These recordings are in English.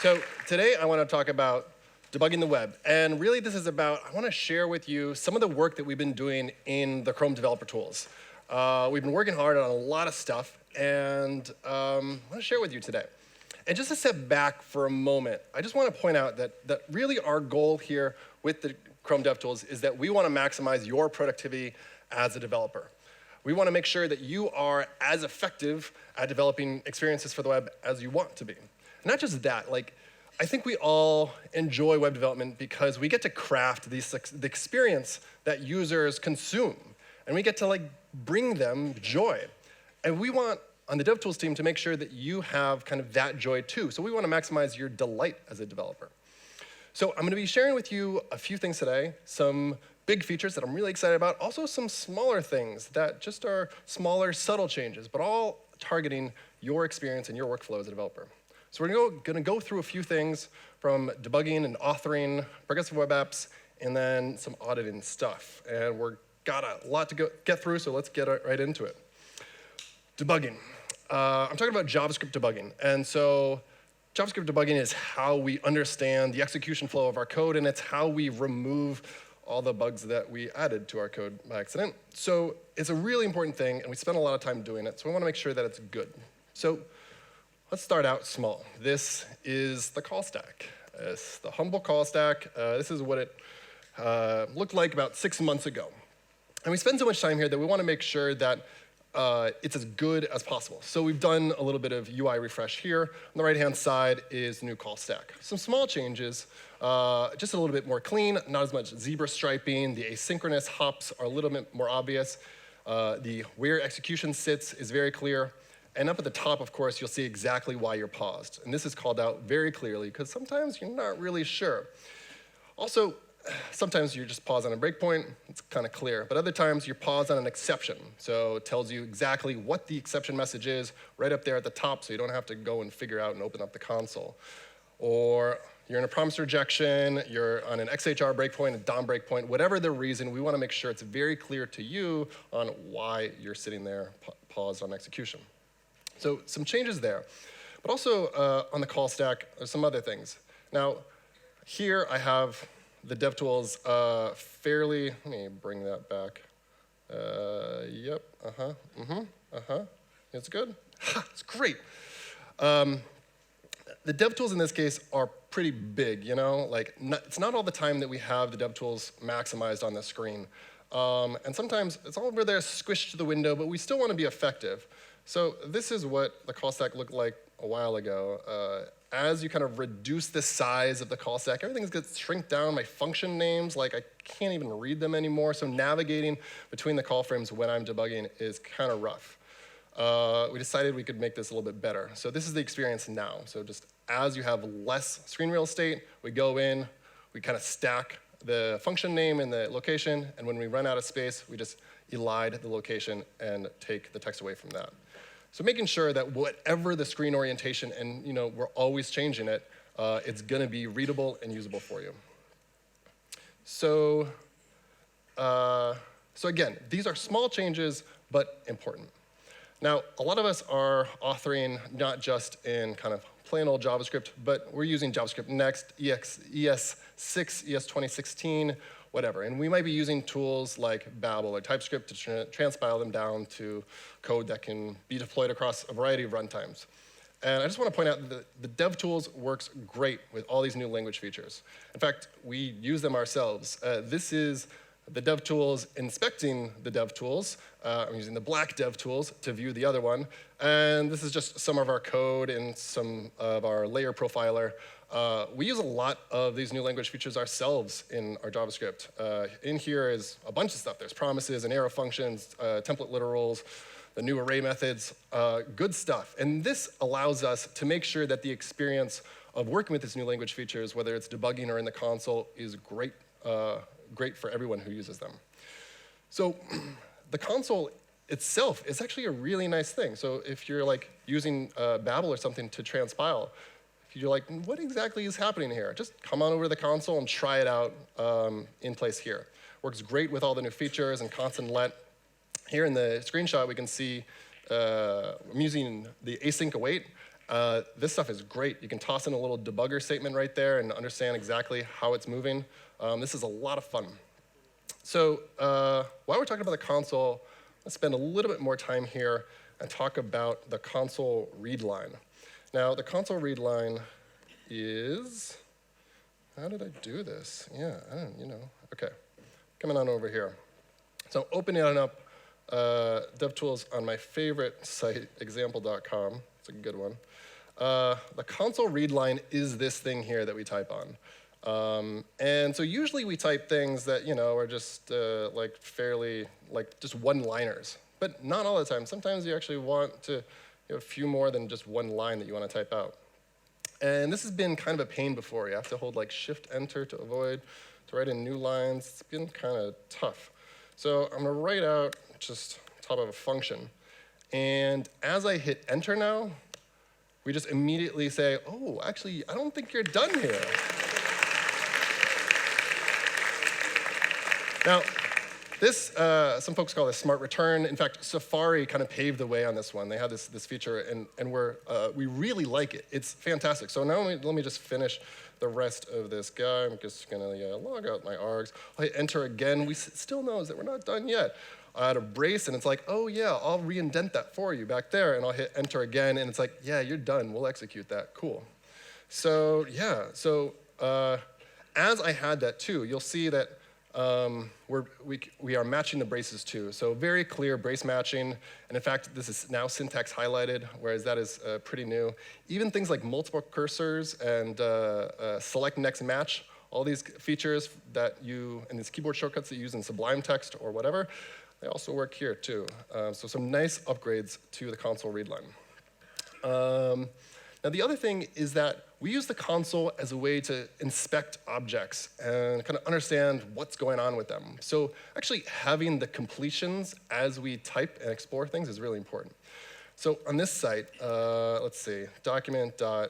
So today I want to talk about debugging the web. And really this is about, I want to share with you some of the work that we've been doing in the Chrome developer tools. We've been working hard on a lot of stuff, and I want to share with you today. And just to step back for a moment, I just want to point out that really our goal here with the Chrome DevTools is that we want to maximize your productivity as a developer. We want to make sure that you are as effective at developing experiences for the web as you want to be. Not just that, I think we all enjoy web development because we get to craft the experience that users consume, and we get to bring them joy. And we want, on the DevTools team, to make sure that you have kind of that joy too. So we want to maximize your delight as a developer. So I'm going to be sharing with you a few things today, some big features that I'm really excited about, also some smaller things that just are smaller, subtle changes, but all targeting your experience and your workflow as a developer. So we're going to go through a few things from debugging and authoring progressive web apps, and then some auditing stuff. And we've got a lot to get through, so let's get right into it. Debugging. I'm talking about JavaScript debugging. And so JavaScript debugging is how we understand the execution flow of our code, and it's how we remove all the bugs that we added to our code by accident. So it's a really important thing, and we spend a lot of time doing it, so we want to make sure that it's good. So let's start out small. This is the call stack. It's the humble call stack. This is what it looked like about 6 months ago. And we spend so much time here that we want to make sure that it's as good as possible. So we've done a little bit of UI refresh here. On the right-hand side is new call stack. Some small changes, just a little bit more clean, not as much zebra striping. The asynchronous hops are a little bit more obvious. The where execution sits is very clear. And up at the top, of course, you'll see exactly why you're paused. And this is called out very clearly, because sometimes you're not really sure. Also, sometimes you just pause on a breakpoint. It's kind of clear. But other times, you pause on an exception. So it tells you exactly what the exception message is right up there at the top, so you don't have to go and figure out and open up the console. Or you're in a promise rejection, you're on an XHR breakpoint, a DOM breakpoint, whatever the reason, we want to make sure it's very clear to you on why you're sitting there paused on execution. So some changes there. But also on the call stack, there's some other things. Now, here I have the DevTools let me bring that back. Yep, It's good? Ha, it's great. The DevTools in this case are pretty big, you know? It's not all the time that we have the DevTools maximized on the screen. And sometimes it's all over there squished to the window, but we still want to be effective. So this is what the call stack looked like a while ago. As you kind of reduce the size of the call stack, everything gets shrink down. My function names, I can't even read them anymore. So navigating between the call frames when I'm debugging is kind of rough. We decided we could make this a little bit better. So this is the experience now. So just as you have less screen real estate, we go in, we kind of stack the function name and the location, and when we run out of space, we just elide the location and take the text away from that. So making sure that whatever the screen orientation, and we're always changing it, it's going to be readable and usable for you. So, so again, these are small changes, but important. Now, a lot of us are authoring not just in kind of plain old JavaScript, but we're using JavaScript Next, ES6, ES 2016, whatever. And we might be using tools like Babel or TypeScript to transpile them down to code that can be deployed across a variety of runtimes. And I just want to point out that the DevTools works great with all these new language features. In fact, we use them ourselves. This is the DevTools inspecting the DevTools. I'm using the black DevTools to view the other one. And this is just some of our code and some of our layer profiler. We use a lot of these new language features ourselves in our JavaScript. In here is a bunch of stuff. There's promises and arrow functions, template literals, the new array methods, good stuff. And this allows us to make sure that the experience of working with these new language features, whether it's debugging or in the console, is great, great for everyone who uses them. So the console itself is actually a really nice thing. So if you're using Babel or something to transpile, if you're like, what exactly is happening here? Just come on over to the console and try it out in place here. Works great with all the new features and constant let. Here in the screenshot, we can see I'm using the async await. This stuff is great. You can toss in a little debugger statement right there and understand exactly how it's moving. This is a lot of fun. So while we're talking about the console, let's spend a little bit more time here and talk about the console read line. Now, the console read line is, how did I do this? Yeah, I don't, OK. Coming on over here. So opening up DevTools on my favorite site, example.com. It's a good one. The console read line is this thing here that we type on. And so usually we type things that are just like fairly, like just one-liners. But not all the time. Sometimes you actually want to a few more than just one line that you want to type out. And this has been kind of a pain before. You have to hold like Shift-Enter to avoid, to write in new lines. It's been kind of tough. So I'm going to write out just top of a function. And as I hit Enter now, we just immediately say, oh, actually, I don't think you're done here. Now, this, some folks call this smart return. In fact, Safari kind of paved the way on this one. They have this feature, and we really like it. It's fantastic. So now let me just finish the rest of this guy. I'm just going to log out my args. I hit Enter again. We still knows that we're not done yet. I add a brace, and it's like, oh, yeah, I'll re-indent that for you back there. And I'll hit Enter again, and it's like, yeah, you're done. We'll execute that. Cool. So yeah, as I had that, too, you'll see that we are matching the braces too. So very clear brace matching. And in fact, this is now syntax highlighted, whereas that is pretty new. Even things like multiple cursors and select next match, all these features that and these keyboard shortcuts that you use in Sublime Text or whatever, they also work here too. So some nice upgrades to the console read line. Now, the other thing is that we use the console as a way to inspect objects and kind of understand what's going on with them. So actually having the completions as we type and explore things is really important. So on this site, let's see, document.head,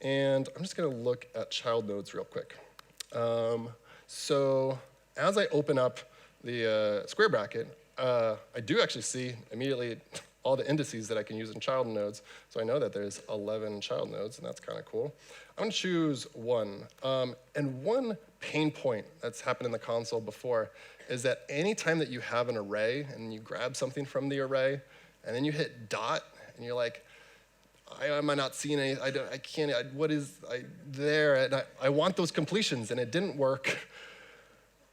and I'm just going to look at child nodes real quick. So as I open up the square bracket, I do actually see immediately all the indices that I can use in child nodes. So I know that there's 11 child nodes, and that's kind of cool. I'm going to choose one. And one pain point that's happened in the console before is that any time that you have an array and you grab something from the array, and then you hit dot, and you're like, am I not seeing any? I can't. What is there? And I want those completions, and it didn't work.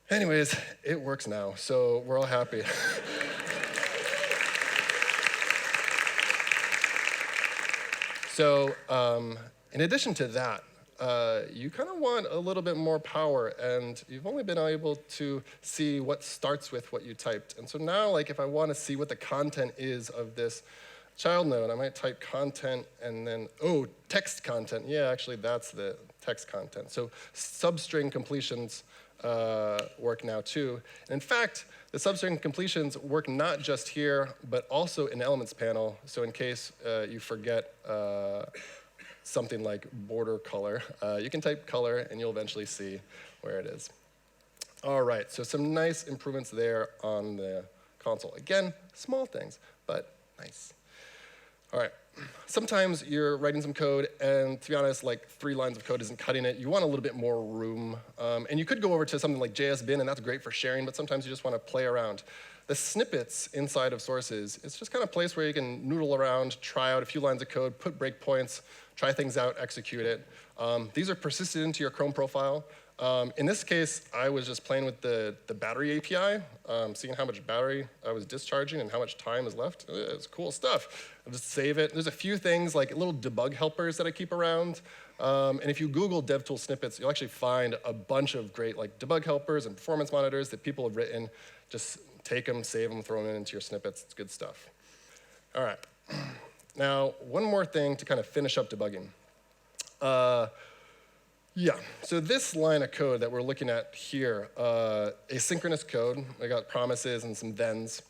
Anyways, it works now, so we're all happy. So in addition to that, you kind of want a little bit more power, and you've only been able to see what starts with what you typed. And so now, like, if I want to see what the content is of this child node, I might type content and then, oh, text content. Yeah, actually, that's the text content. So substring completions work now, too. And in fact, the substring completions work not just here, but also in Elements panel. So in case you forget something like border color, you can type color, and you'll eventually see where it is. All right, so some nice improvements there on the console. Again, small things, but nice. All right. Sometimes you're writing some code, and to be honest, like 3 lines of code isn't cutting it. You want a little bit more room. And you could go over to something like JSBin, and that's great for sharing, but sometimes you just want to play around. The snippets inside of sources, it's just kind of a place where you can noodle around, try out a few lines of code, put breakpoints, try things out, execute it. These are persisted into your Chrome profile. In this case, I was just playing with the battery API, seeing how much battery I was discharging and how much time is left. It's cool stuff. I'll just save it. There's a few things like little debug helpers that I keep around. And if you Google DevTools snippets, you'll actually find a bunch of great like debug helpers and performance monitors that people have written. Just take them, save them, throw them into your snippets. It's good stuff. All right. Now, one more thing to kind of finish up debugging. Yeah, so this line of code that we're looking at here, asynchronous code, I got promises and some thens.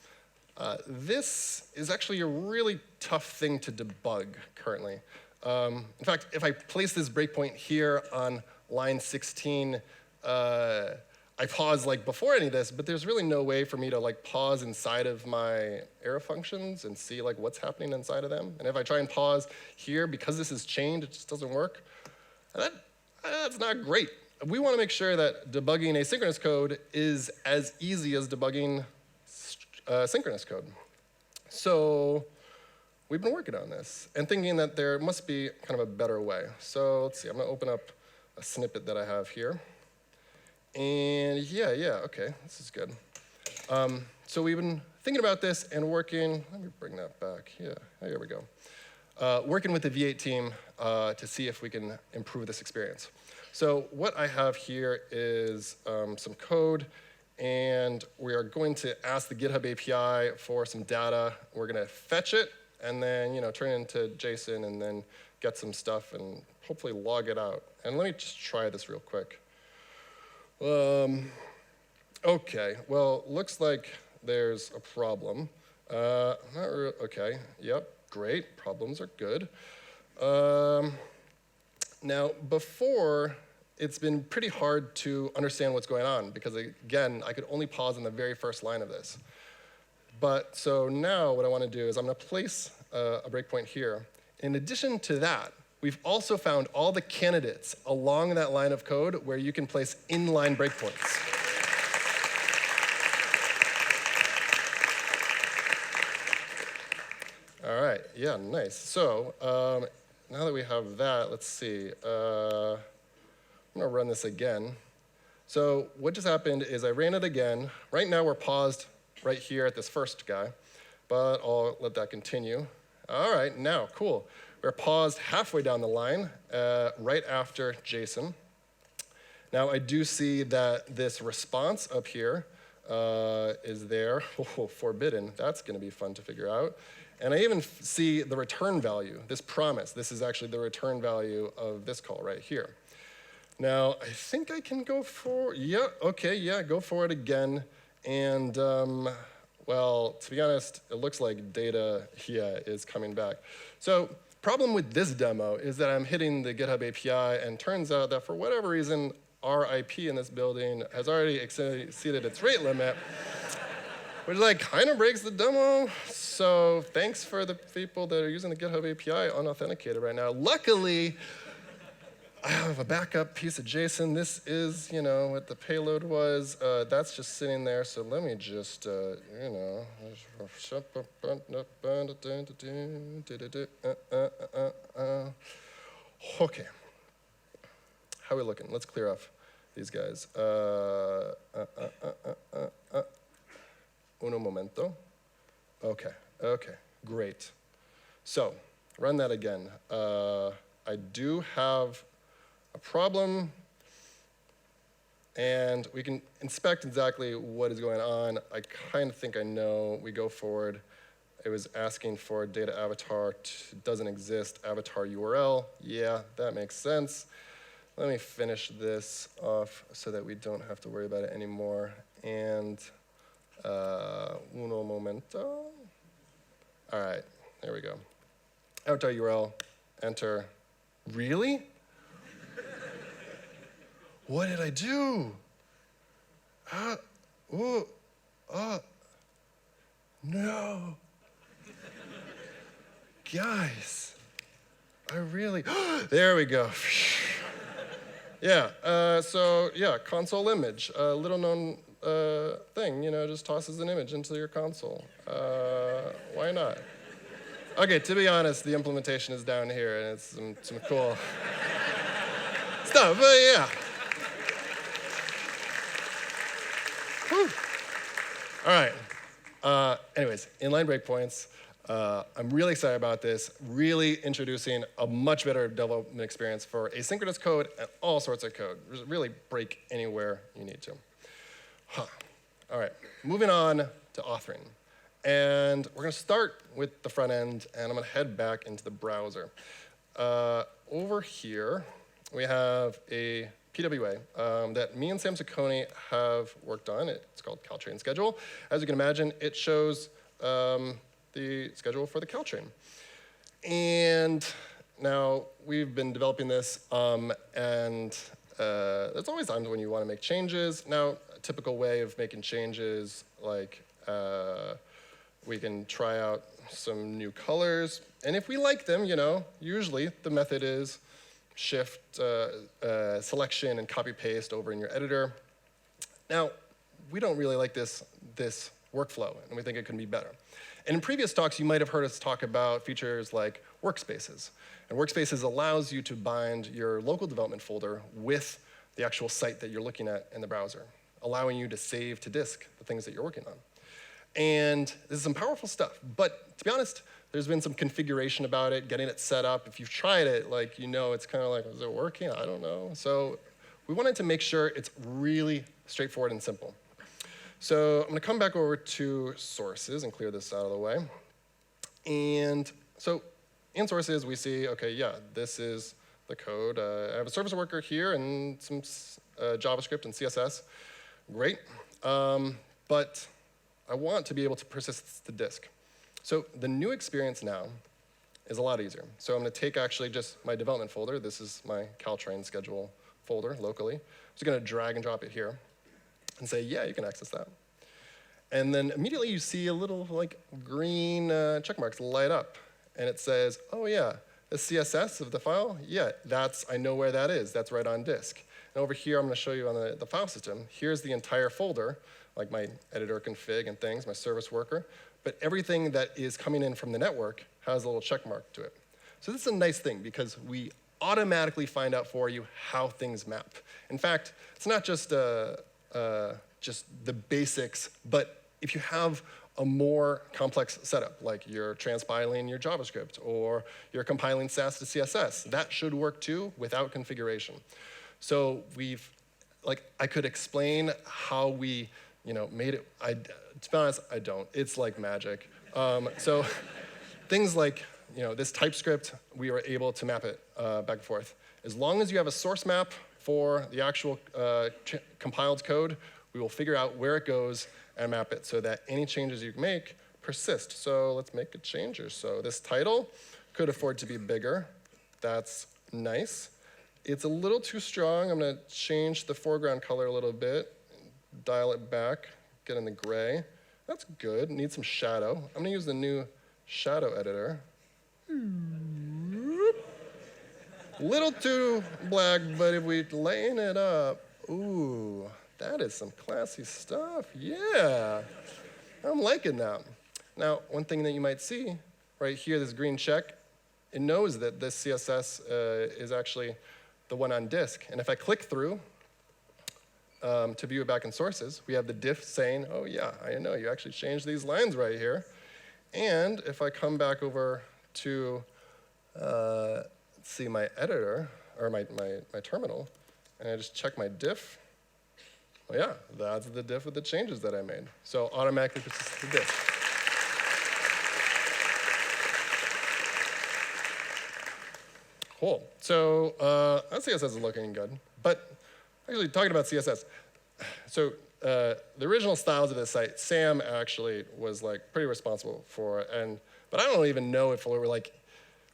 This is actually a really tough thing to debug currently. In fact, if I place this breakpoint here on line 16, I pause like before any of this, but there's really no way for me to like pause inside of my arrow functions and see like what's happening inside of them. And if I try and pause here, because this is chained, it just doesn't work. And that's not great. We want to make sure that debugging asynchronous code is as easy as debugging synchronous code. So we've been working on this and thinking that there must be kind of a better way. So let's see, I'm going to open up a snippet that I have here. And yeah, okay, this is good. So we've been thinking about this and working, let me bring that back, yeah, here we go. Working with the V8 team to see if we can improve this experience. So what I have here is some code, and we are going to ask the GitHub API for some data. We're going to fetch it, and then turn it into JSON, and then get some stuff, and hopefully log it out. And let me just try this real quick. Okay, well, looks like there's a problem. Okay, yep, great, problems are good. Now, before, it's been pretty hard to understand what's going on because, again, I could only pause on the very first line of this. But so now what I want to do is I'm going to place a breakpoint here. In addition to that, we've also found all the candidates along that line of code where you can place inline breakpoints. All right, yeah, nice. So now that we have that, let's see. I'm going to run this again. So what just happened is I ran it again. Right now we're paused right here at this first guy, but I'll let that continue. All right, now, cool. We're paused halfway down the line, right after JSON. Now I do see that this response up here is there. Oh, forbidden, that's going to be fun to figure out. And I even see the return value, this promise. This is actually the return value of this call right here. Now, I think I can go for, yeah, okay, yeah, go for it again. And, well, to be honest, it looks like data, yeah, is coming back. So problem with this demo is that I'm hitting the GitHub API, and turns out that for whatever reason, our IP in this building has already exceeded its rate limit, which like kind of breaks the demo. So thanks for the people that are using the GitHub API unauthenticated right now. Luckily, I have a backup piece of JSON. This is, what the payload was. That's just sitting there. So let me just, Okay. How are we looking? Let's clear off these guys. Uno momento. Okay, great. So run that again. I do have a problem, and we can inspect exactly what is going on. I kind of think I know. We go forward. It was asking for data avatar, doesn't exist, avatar URL. Yeah, that makes sense. Let me finish this off so that we don't have to worry about it anymore. And uno momento. All right, there we go. Avatar URL, enter. Really? What did I do? No. Guys, I really, there we go. Yeah, so yeah, console image, a little known thing, just tosses an image into your console. Why not? Okay, to be honest, the implementation is down here, and it's some cool stuff, but yeah. Whew. All right. Anyways, inline breakpoints. I'm really excited about this, really introducing a much better development experience for asynchronous code and all sorts of code. Really break anywhere you need to. All right, moving on to authoring. And we're going to start with the front end, and I'm going to head back into the browser. Over here, we have a PWA that me and Sam Ciccone have worked on. It's called Caltrain Schedule. As you can imagine, it shows the schedule for the Caltrain. And now we've been developing this, and there's always times when you want to make changes. Now, typical way of making changes, like we can try out some new colors. And if we like them, usually the method is shift selection and copy paste over in your editor. Now, we don't really like this workflow, and we think it can be better. And in previous talks, you might have heard us talk about features like workspaces. And workspaces allows you to bind your local development folder with the actual site that you're looking at in the browser, allowing you to save to disk the things that you're working on. And this is some powerful stuff. But to be honest, there's been some configuration about it, getting it set up. If you've tried it, it's kind of like, is it working? I don't know. So we wanted to make sure it's really straightforward and simple. So I'm going to come back over to sources and clear this out of the way. And so in sources, we see, OK, yeah, this is the code. I have a service worker here and some JavaScript and CSS. Great. But I want to be able to persist to disk. So the new experience now is a lot easier. So I'm going to take actually just my development folder. This is my Caltrain schedule folder locally. I'm just going to drag and drop it here and say, yeah, you can access that. And then immediately you see a little green check marks light up. And it says, oh, yeah, the CSS of the file, yeah, I know where that is. That's right on disk. And over here, I'm going to show you on the file system. Here's the entire folder, like my editor config and things, my service worker. But everything that is coming in from the network has a little check mark to it. So this is a nice thing, because we automatically find out for you how things map. In fact, it's not just the basics, but if you have a more complex setup, like you're transpiling your JavaScript or you're compiling Sass to CSS, that should work too without configuration. So I could explain how we made it. To be honest, I don't. It's like magic. So things like this TypeScript, we were able to map it back and forth. As long as you have a source map for the actual compiled code, we will figure out where it goes and map it so that any changes you make persist. So let's make a change here. So this title could afford to be bigger. That's nice. It's a little too strong. I'm going to change the foreground color a little bit, dial it back, get in the gray. That's good. Need some shadow. I'm going to use the new shadow editor. Little too black, but if we lighten it up, ooh, that is some classy stuff. Yeah, I'm liking that. Now, one thing that you might see right here, this green check, it knows that this CSS is actually the one on disk. And if I click through to view it back in sources, we have the diff saying, oh, yeah, I know, you actually changed these lines right here. And if I come back over to see my editor, or my terminal, and I just check my diff, well, yeah, that's the diff with the changes that I made. So automatically persist the diff. Cool. So that CSS is looking good. But actually, talking about CSS, so the original styles of this site, Sam actually was pretty responsible for it. But I don't even know if we were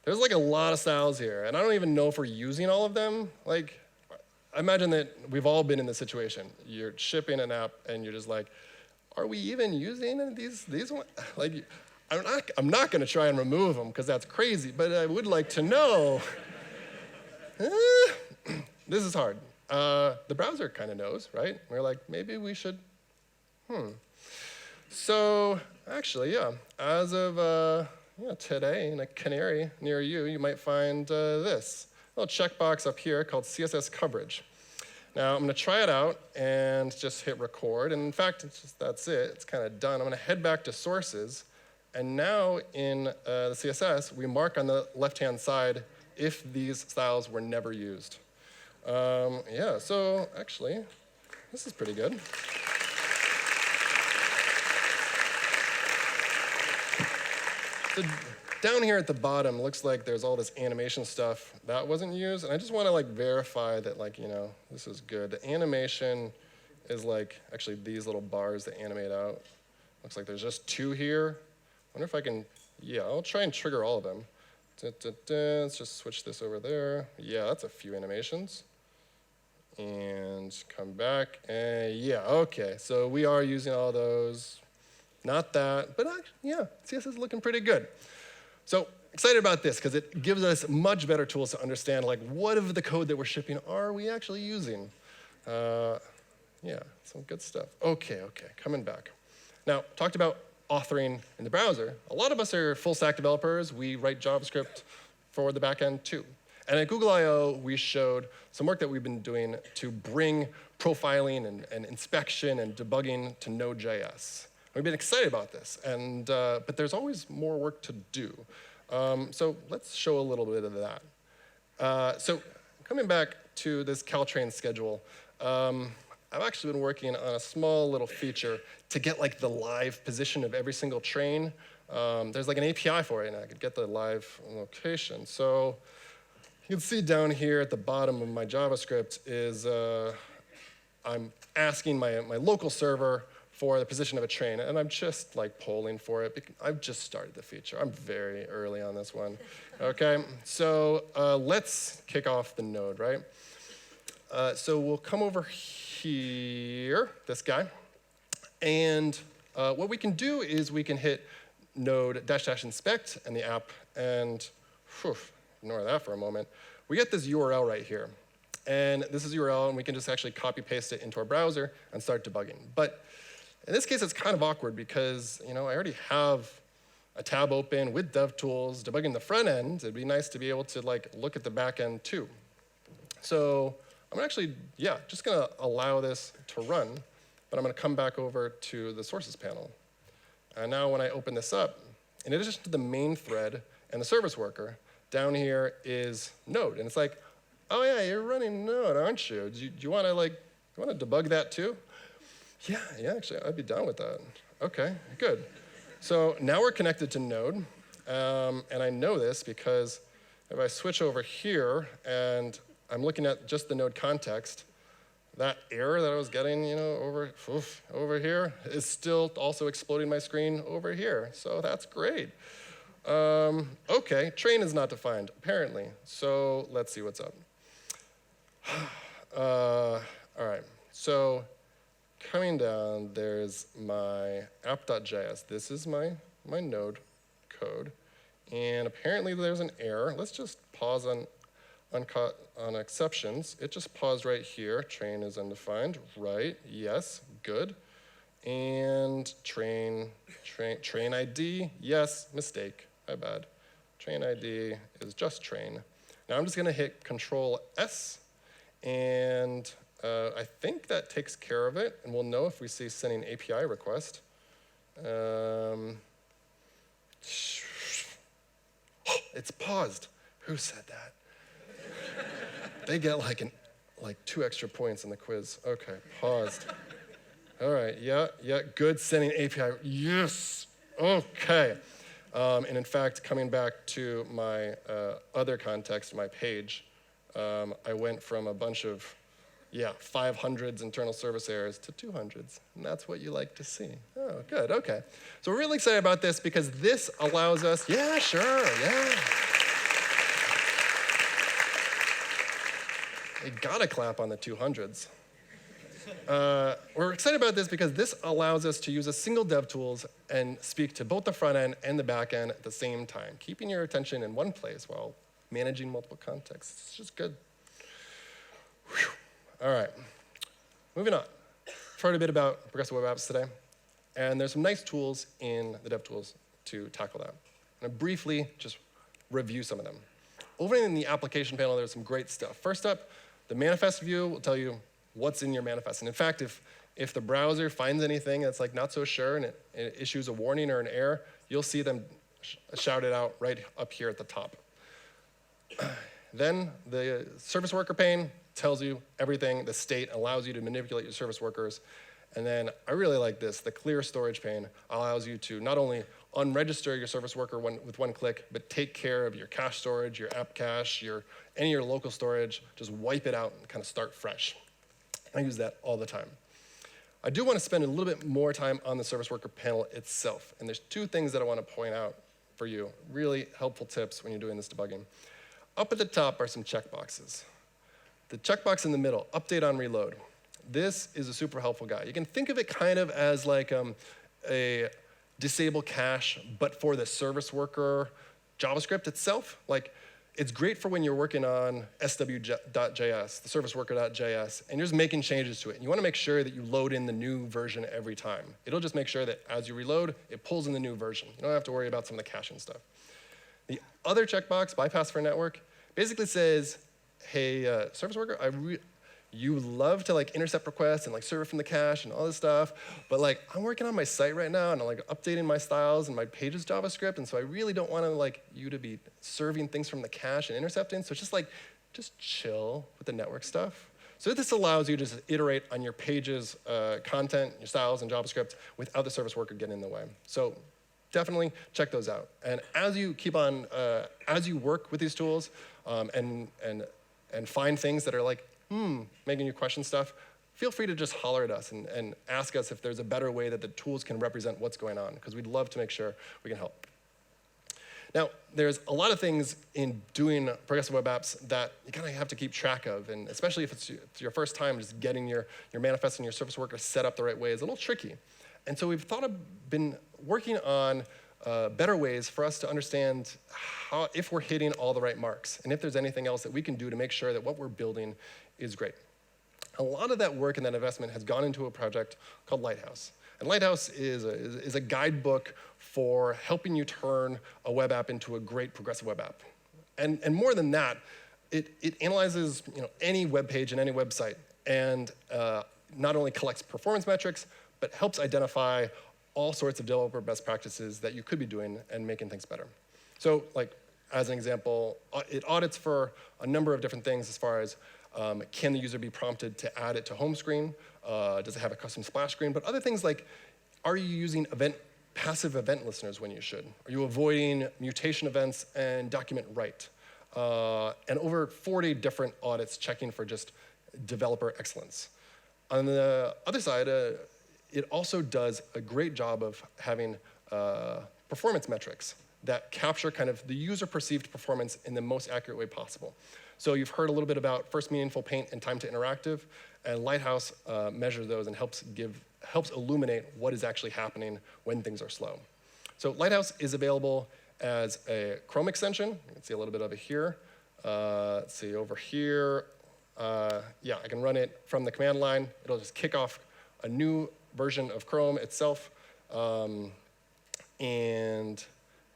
there's a lot of styles here, and I don't even know if we're using all of them. I imagine that we've all been in this situation. You're shipping an app, and you're just are we even using these ones? I'm not going to try and remove them, because that's crazy, but I would like to know. This is hard. The browser kind of knows, right? We're maybe we should, So actually, yeah, as of today in a canary near you, you might find this little checkbox up here called CSS coverage. Now, I'm going to try it out and just hit record. And in fact, that's it. It's kind of done. I'm going to head back to sources. And now in the CSS, we mark on the left-hand side if these styles were never used. Yeah, so actually, this is pretty good. So down here at the bottom, looks like there's all this animation stuff that wasn't used. And I just want to verify that this is good. The animation is actually these little bars that animate out. Looks like there's just 2 here. I wonder if I can, yeah, I'll try and trigger all of them. Let's just switch this over there. Yeah, that's a few animations. and come back, and yeah, okay. So we are using all those. Not that, but actually, yeah, CSS is looking pretty good. So excited about this because it gives us much better tools to understand like what of the code that we're shipping are we actually using. Yeah, some good stuff. Okay, coming back. Now, talked about authoring in the browser. A lot of us are full stack developers. We write JavaScript for the backend too. And at Google I/O, we showed some work that we've been doing to bring profiling and inspection and debugging to Node.js. We've been excited about this, but there's always more work to do. So let's show a little bit of that. So coming back to this Caltrain schedule, I've actually been working on a small little feature to get like the live position of every single train. There's like an API for it, and I could get the live location. So you can see down here at the bottom of my JavaScript is I'm asking my local server for the position of a train, and I'm just like polling for it. I've just started the feature. I'm very early on this one. Okay, so let's kick off the node, right? So we'll come over here, this guy, and what we can do is we can hit node -- inspect and the app, and ignore that for a moment. We get this URL right here, and this is URL, and we can just actually copy paste it into our browser and start debugging. But in this case, it's kind of awkward because I already have a tab open with DevTools debugging the front end. It'd be nice to be able to like look at the back end too. So I'm actually, just going to allow this to run, but I'm going to come back over to the sources panel. And now when I open this up, in addition to the main thread and the service worker, down here is Node. And it's like, oh yeah, you're running Node, aren't you? Do you want to debug that too? Yeah, actually, I'd be down with that. Okay, good. So now we're connected to Node, and I know this because if I switch over here and I'm looking at just the Node context, that error that I was getting, over here is still also exploding my screen over here. So that's great. Okay, train is not defined, apparently. So let's see what's up. All right, so coming down, there's my app.js. This is my Node code. And apparently there's an error. Let's just pause on exceptions. It just paused right here. Train is undefined. Right, yes, good. And train ID, yes, mistake, my bad. Train ID is just train. Now I'm just going to hit Control S, and I think that takes care of it, and we'll know if we see sending API request. It's paused. Who said that? They get like 2 extra points in the quiz. Okay, paused. All right, yeah, good, sending API. Yes, okay. And in fact, coming back to my other context, my page, I went from a bunch of 500s internal service errors to 200s, and that's what you like to see. Oh, good, okay. So we're really excited about this because this allows us, You gotta clap on the 200s. We're excited about this because this allows us to use a single DevTools and speak to both the front end and the back end at the same time, keeping your attention in one place while managing multiple contexts. It's just good. Whew. All right, moving on. I've heard a bit about progressive web apps today, and there's some nice tools in the DevTools to tackle that. I'm going to briefly just review some of them. Over in the application panel, there's some great stuff. First up, the manifest view will tell you what's in your manifest. And in fact, if the browser finds anything that's like not so sure and it issues a warning or an error, you'll see them shout it out right up here at the top. Then the service worker pane tells you everything. The state allows you to manipulate your service workers. And then I really like this. The clear storage pane allows you to not only unregister your service worker with one click, but take care of your cache storage, your app cache, any of your local storage. Just wipe it out and kind of start fresh. I use that all the time. I do want to spend a little bit more time on the service worker panel itself. And there's 2 things that I want to point out for you. Really helpful tips when you're doing this debugging. Up at the top are some checkboxes. The checkbox in the middle, update on reload. This is a super helpful guy. You can think of it kind of as like a disable cache, but for the service worker JavaScript itself. Like, it's great for when you're working on sw.js, the service worker.js, and you're just making changes to it. And you want to make sure that you load in the new version every time. It'll just make sure that as you reload, it pulls in the new version. You don't have to worry about some of the caching stuff. The other checkbox, bypass for network, basically says, hey, service worker, you love to like intercept requests and like serve it from the cache and all this stuff, but like I'm working on my site right now and I'm like updating my styles and my pages JavaScript, and so I really don't want to like you to be serving things from the cache and intercepting. So it's just chill with the network stuff. So this allows you to just iterate on your pages, content, your styles, and JavaScript without the service worker getting in the way. So definitely check those out. And as you keep on, as you work with these tools and find things that are like, making you question stuff, feel free to just holler at us and ask us if there's a better way that the tools can represent what's going on, because we'd love to make sure we can help. Now, there's a lot of things in doing progressive web apps that you kind of have to keep track of, and especially if it's your first time, just getting your manifest and your service worker set up the right way is a little tricky. And so we've been working on better ways for us to understand if we're hitting all the right marks, and if there's anything else that we can do to make sure that what we're building is great. A lot of that work and that investment has gone into a project called Lighthouse. And Lighthouse is a guidebook for helping you turn a web app into a great progressive web app. And more than that, it analyzes any web page and any website, and not only collects performance metrics, but helps identify all sorts of developer best practices that you could be doing and making things better. So, like, as an example, it audits for a number of different things as far as can the user be prompted to add it to home screen? Does it have a custom splash screen? But other things like, are you using passive event listeners when you should? Are you avoiding mutation events and document write? And over 40 different audits checking for just developer excellence. On the other side, it also does a great job of having performance metrics that capture kind of the user-perceived performance in the most accurate way possible. So you've heard a little bit about first meaningful paint and time to interactive, and Lighthouse measures those and helps illuminate what is actually happening when things are slow. So Lighthouse is available as a Chrome extension. You can see a little bit of it here. Let's see over here. Yeah, I can run it from the command line. It'll just kick off a new version of Chrome itself, and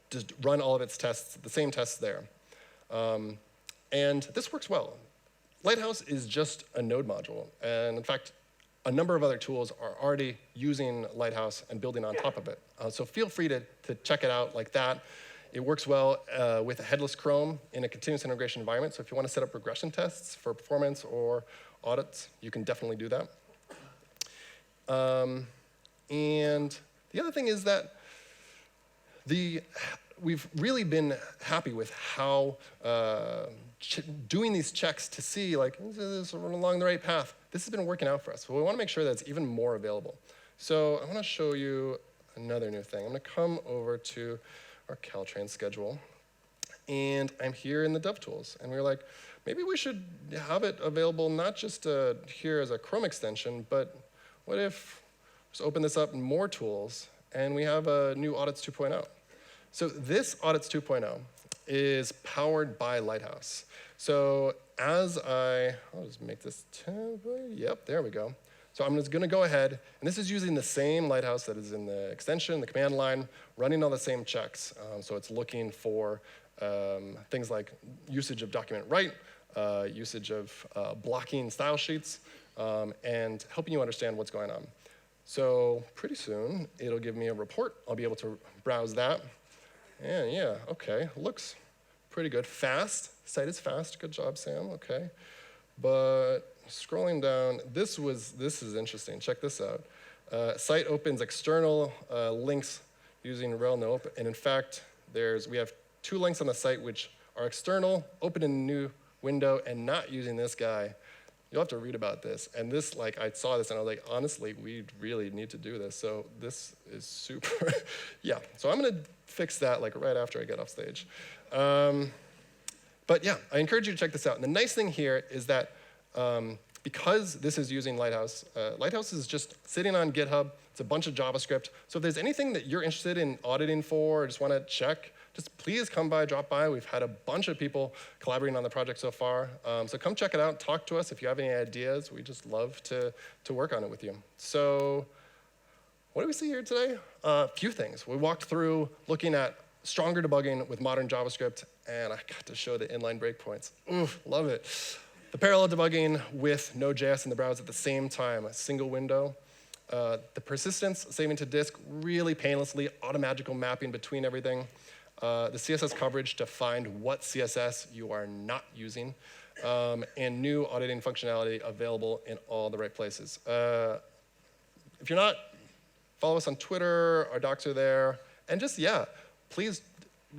just run all of its tests, the same tests there. And this works well. Lighthouse is just a node module, and in fact, a number of other tools are already using Lighthouse and building on top of it. So feel free to check it out like that. It works well with a headless Chrome in a continuous integration environment, so if you want to set up regression tests for performance or audits, you can definitely do that. And the other thing is that we've really been happy with how doing these checks to see, like, is this along the right path? This has been working out for us. But we want to make sure that it's even more available. So I want to show you another new thing. I'm going to come over to our Caltrain schedule. And I'm here in the DevTools. And we were like, maybe we should have it available not just here as a Chrome extension, but what if we just open this up in more tools, and we have a new Audits 2.0. So this Audits 2.0 is powered by Lighthouse. So I'll just make this template. Yep, there we go. So I'm just going to go ahead, and this is using the same Lighthouse that is in the extension, the command line, running all the same checks. So it's looking for things like usage of document write, usage of blocking style sheets, and helping you understand what's going on. So pretty soon, it'll give me a report. I'll be able to browse that. And yeah, OK, looks pretty good. Fast, site is fast. Good job, Sam, OK. But scrolling down, this is interesting. Check this out. Site opens external links using rel nope. And in fact, we have 2 links on the site which are external, open in a new window, and not using this guy. You'll have to read about this. And this, like, I saw this and I was like, honestly, we really need to do this. So this is super, yeah. So I'm going to fix that like right after I get off stage. But yeah, I encourage you to check this out. And the nice thing here is that Because this is using Lighthouse, Lighthouse is just sitting on GitHub. It's a bunch of JavaScript. So if there's anything that you're interested in auditing for or just want to check, just please come by, drop by. We've had a bunch of people collaborating on the project so far. So come check it out. Talk to us if you have any ideas. We just love to work on it with you. So what do we see here today? A few things. We walked through looking at stronger debugging with modern JavaScript, and I got to show the inline breakpoints. Ooh, love it. The parallel debugging with Node.js in the browser at the same time, a single window. The persistence saving to disk, really painlessly, automagical mapping between everything. The CSS coverage to find what CSS you are not using. And new auditing functionality available in all the right places. If you're not, follow us on Twitter, our docs are there. And just, yeah, please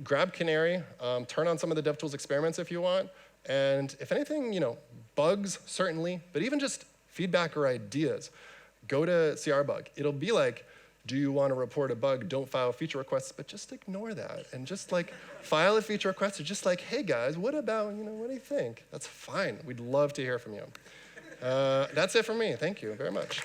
grab Canary, turn on some of the DevTools experiments if you want. And if anything, bugs, certainly, but even just feedback or ideas, go to CRBug. It'll be like, do you want to report a bug? Don't file feature requests, but just ignore that. And just file a feature request or just hey guys, what about, what do you think? That's fine. We'd love to hear from you. That's it from me. Thank you very much.